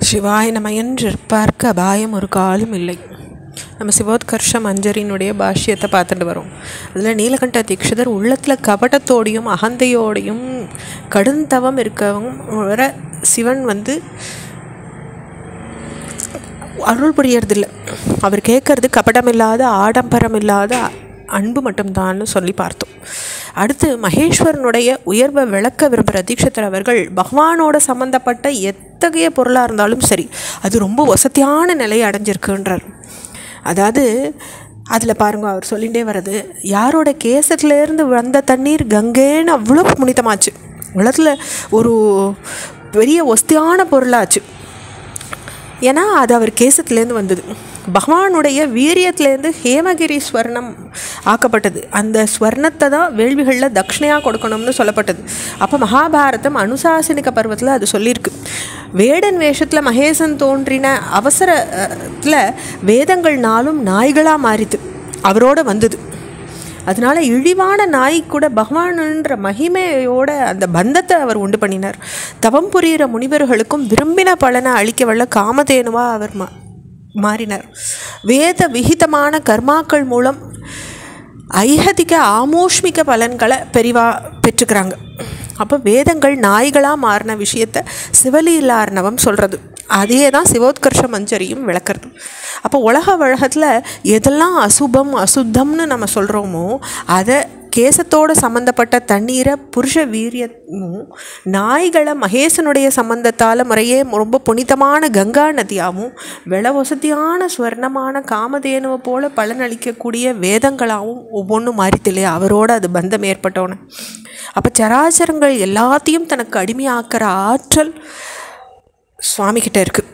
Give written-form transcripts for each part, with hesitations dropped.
சிவாய நம என்றிருப்பார்க்கு அபாயம் ஒரு காலும் இல்லை. நம்ம சிவோத்கர்ஷ மஞ்சரினுடைய பாஷ்யத்தை பார்த்துட்டு வரோம். அதில் நீலகண்ட தீட்சிதர் உள்ளத்தில் கபடத்தோடையும் அகந்தையோடையும் கடுந்தவம் இருக்கவங்க சிவன் அருள் புரியறதில்லை. அவர் கேட்கறது கபடமில்லாத ஆடம்பரம் இல்லாத அன்பு மட்டும்தான்னு சொல்லி பார்த்தோம். அடுத்து மகேஸ்வரனுடைய உயர்வை விளக்க விரும்புகிற தீட்சிதர் அவர்கள் பகவானோட சம்மந்தப்பட்ட எத்தகைய பொருளாக இருந்தாலும் சரி அது ரொம்ப வசதியான நிலையை அடைஞ்சிருக்குன்றார். அதாவது அதில் பாருங்க, அவர் சொல்லிகிட்டே வர்றது, யாரோட கேசத்துலேருந்து வந்த தண்ணீர் கங்கேன்னு அவ்வளோ புனிதமாச்சு, உலகத்தில் ஒரு பெரிய வசதியான பொருளாச்சு. ஏன்னா அது அவர் கேசத்துலேருந்து வந்தது. பகவானுடைய வீரியத்துலேருந்து ஹேமகிரி ஸ்வர்ணம் ஆக்கப்பட்டது. அந்த ஸ்வர்ணத்தை தான் வேள்விகளில் தட்சிணையாக கொடுக்கணும்னு சொல்லப்பட்டது. அப்போ மகாபாரதம் அனுசாசனிக பருவத்தில் அது சொல்லியிருக்கு. வேடன் வேஷத்தில் மகேசன் தோன்றின அவசரத்தில் வேதங்கள் நாளும் நாய்களாக மாறிது, அவரோட வந்தது. அதனால இழிவான நாய் கூட பகவானுன்ற மகிமையோட அந்த பந்தத்தை அவர் உண்டு பண்ணினார். தவம் புரிகிற முனிவர்களுக்கும் விரும்பின பலனை அளிக்க வல்ல காமதேனுவாக அவர் மாறினார். வேத விகிதமான கர்மாக்கள் மூலம் ஐஹதிக ஆமோஷ்மிக பலன்களை பெற்றுக்கிறாங்க. அப்போ வேதங்கள் நாய்களாக மாறின விஷயத்தை சிவலீலார்ணவம் சொல்கிறது. அதே தான் சிவோத்கர்ஷ மஞ்சரியும் விளக்குறது. அப்போ உலகத்தில் எதெல்லாம் அசுபம் அசுத்தம்னு நம்ம சொல்கிறோமோ அதை கேசத்தோடு சம்மந்தப்பட்ட தண்ணீரை புருஷ வீரியமும், நாய்களை மகேசனுடைய சம்பந்தத்தால் முறையே ரொம்ப புனிதமான கங்கா நதியாகவும், விளவசதியான ஸ்வர்ணமான காமதேனுவை போல பலனளிக்கக்கூடிய வேதங்களாகவும் ஒவ்வொன்றும் மாறித்தில்லையா அவரோட அது பந்தம் ஏற்பட்டோன்னு. அப்போ சராச்சரங்கள் எல்லாத்தையும் தனக்கு அடிமையாக்கிற ஆற்றல் சுவாமிகிட்ட இருக்குது.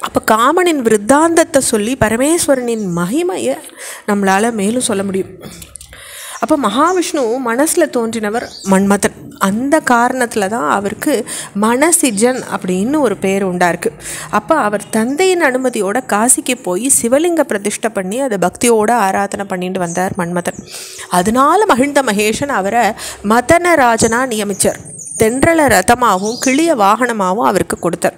அப்போ காமனின் விருத்தாந்தத்தை சொல்லி பரமேஸ்வரனின் மகிமையை நம்மளால் மேலும் சொல்ல முடியும். அப்போ மகாவிஷ்ணு மனசில் தோன்றினவர் மன்மதன். அந்த காரணத்தில் தான் அவருக்கு மனசிஜன் அப்படின்னு ஒரு பேர் உண்டாருக்கு. அப்போ அவர் தந்தையின் அனுமதியோட காசிக்கு போய் சிவலிங்க பிரதிஷ்டை பண்ணி அதை பக்தியோடு ஆராதனை பண்ணிட்டு வந்தார் மன்மதன். அதனால மகிழ்ந்த மகேஷன் அவரை மதனராஜனாக நியமித்தார். தென்றல ரதமாகவும் கிளிய வாகனமாகவும் அவருக்கு கொடுத்தார்.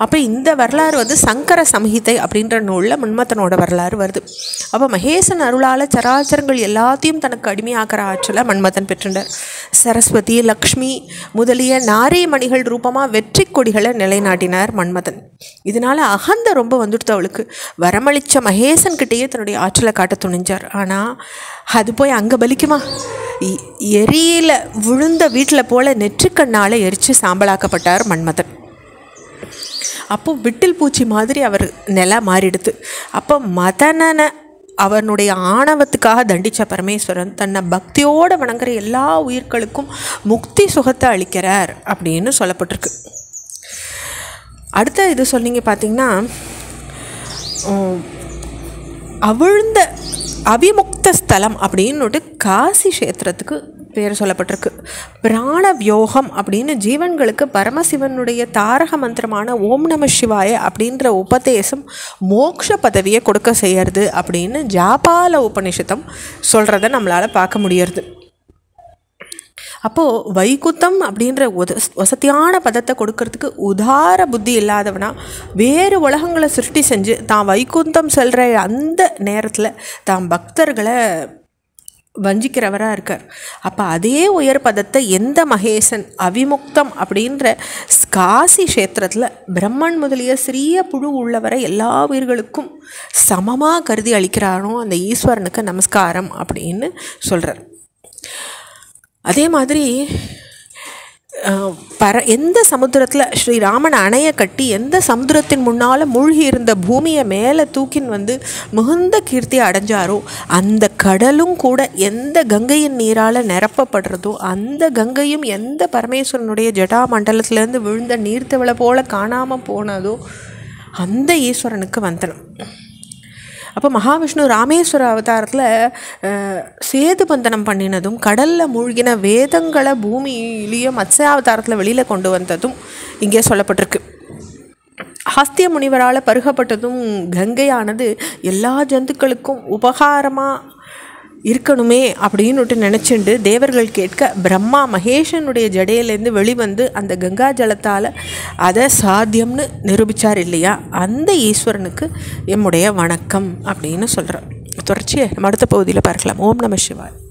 அப்போ இந்த வரலாறு சங்கர சம்ஹிதை அப்படின்ற நூலில் மன்மதனோட வரலாறு வருது. அப்போ மகேசன் அருளால் சராச்சரங்கள் எல்லாத்தையும் தனக்கு அடிமையாக்கிற ஆற்றலை மன்மதன் பெற்றுண்டார். சரஸ்வதி, லக்ஷ்மி முதலிய நாரி மணிகள் ரூபமாக வெற்றி கொடிகளை நிலைநாட்டினார் மன்மதன். இதனால் அகந்த ரொம்ப வந்துடுத்து அவளுக்கு. வரமளித்த மகேசன்கிட்டேயே தன்னுடைய ஆற்றலை காட்ட துணிஞ்சார். ஆனால் அது போய் அங்கே பலிக்குமா? எரியில் விழுந்த வீட்டில் போல நெற்றிக்கண்ணால் எரித்து சாம்பலாக்கப்பட்டார் மன்மதன். அப்போ விட்டில் பூச்சி மாதிரி அவர் நிலை மாறிடுது. அப்போ மதனனை அவனுடைய ஆணவத்துக்காக தண்டித்த பரமேஸ்வரன் தன்னை பக்தியோடு வணங்குற எல்லா உயிர்களுக்கும் முக்தி சுகத்தை அளிக்கிறார் அப்படின்னு சொல்லப்பட்டிருக்கு. அடுத்த இது சொன்னீங்க பார்த்தீங்கன்னா, அவிழ்ந்த அவிமுக்த ஸ்தலம் அப்படின்னுட்டு காசி கஷேத்திரத்துக்கு பேர் சொல்லப்பட்டிருக்கு. பிராண வியோகம் அப்படின்னு ஜீவன்களுக்கு பரமசிவனுடைய தாரக மந்திரமான ஓம் நம சிவாய அப்படின்ற உபதேசம் மோட்ச பதவியை கொடுக்க செய்யறது அப்படின்னு ஜாபால உபநிஷதம் சொல்கிறத நம்மளால் பார்க்க முடியறது. அப்போது வைகுத்தம் அப்படின்ற வசதியான பதத்தை கொடுக்கறதுக்கு உதார புத்தி இல்லாதவனா வேறு உலகங்களை சிருஷ்டி செஞ்சு தான் வைகுந்தம் செல்கிற அந்த நேரத்தில் தான் பக்தர்களை வஞ்சிக்கிறவராக இருக்கார். அப்போ அதே உயர் பதத்தை எந்த மகேசன் அவிமுக்தம் அப்படின்ற காசி கஷேத்திரத்தில் பிரம்மன் முதலிய சிறிய புழு உள்ளவரை எல்லா உயிர்களுக்கும் சமமாக கருதி அளிக்கிறாரோ அந்த ஈஸ்வரனுக்கு நமஸ்காரம் அப்படின்னு சொல்கிறார். அதே மாதிரி எந்த சமுத்திரத்தில் ஸ்ரீராமன் அணையை கட்டி எந்த சமுத்திரத்தின் முன்னால் மூழ்கி இருந்த பூமியை மேலே தூக்கின் மிகுந்த கீர்த்தி அடைஞ்சாரோ அந்த கடலும் கூட எந்த கங்கையின் நீரால் நிரப்பப்படுறதோ அந்த கங்கையும் எந்த பரமேஸ்வரனுடைய ஜடா மண்டலத்திலேருந்து விழுந்த நீர்த்தவளை போல காணாமல் போனதோ அந்த ஈஸ்வரனுக்கு வந்தனம். அப்போ மகாவிஷ்ணு ராமேஸ்வர அவதாரத்தில் சேது பந்தனம் பண்ணினதும் கடலில் மூழ்கின வேதங்களை பூமியிலேயே மத்ஸ்ய அவதாரத்தில் வெளியில் கொண்டு வந்ததும் இங்கே சொல்லப்பட்டிருக்கு. ஹஸ்திய முனிவரால் பருகப்பட்டதும் கங்கையானது எல்லா ஜந்துக்களுக்கும் உபகாரமாக இருக்கணுமே அப்படின்னுட்டு நினச்சிண்டு தேவர்கள் கேட்க பிரம்மா மகேஷனுடைய ஜடையிலேருந்து வெளிவந்து அந்த கங்கா ஜலத்தால் அதை சாத்தியம்னு நிரூபித்தார் இல்லையா, அந்த ஈஸ்வரனுக்கு எம்முடைய வணக்கம் அப்படின்னு சொல்கிறோம். தொடர்ச்சியை நம்ம அடுத்த பகுதியில் பார்க்கலாம். ஓம் நம சிவாய்.